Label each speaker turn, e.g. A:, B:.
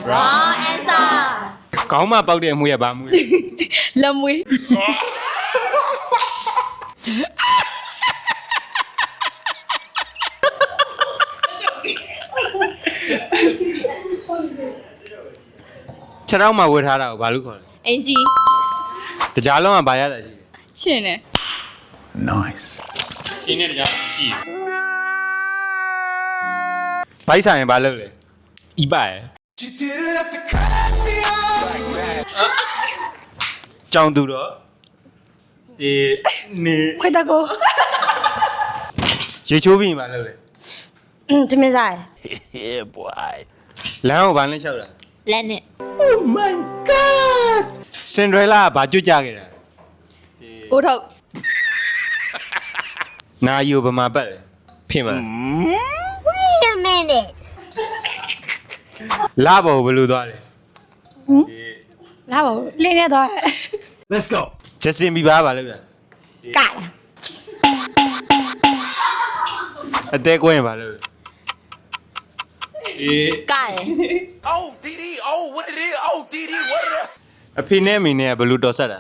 A: Wrong answer
B: ခေါင်းမှာပေါက်တဲ့အမှုရဘာမှုလဲ
A: လက်မွေး
B: ခြေထောက်မှာဝတ်ထားတာကိုဘာလို့ခေါ်လဲ
A: အင်ကြီး
B: တကြားလုံးကဘာရတာရှိလဲ
A: ချင်တယ်
B: ရှင်းတဲ့တကြားရှိတယ်ဘိုက်ဆိုင်ရင်ဘာလုပ်လဲ
C: 一百。
B: ကြောင်သူတော့ဒီနေ
A: ခွေတကို
B: ရေချိုးပြီးရင်ဘာလုပ်လဲ
A: တမင်စား
C: Yeah, boy.
B: လမ်းကိုဘာနဲ့လျှောက်တာ
A: လက်နဲ့
B: စင်ဒရဲလာကဘာကြွကြခဲ့တာ
A: ကိုထုတ်
B: နာယိုဗမာပတ်လဲ
C: 骗吗？
A: Wait a minute
B: လာဘောဘယ်လိုသွားလဲ
A: လာပါလင်းနေတော့
C: Let's go.
B: Justin Bieber ဘာလုပ်တာ
A: ကလာ
B: အသေးကွင်းရင်ဘာလုပ်လဲအေး
A: ကတယ်
C: Oh, DD. Oh, what it is? Oh, DD. What it is?
B: အဖေနဲ့အမေနဲ့ကဘယ်လိုတော်ဆက်တာ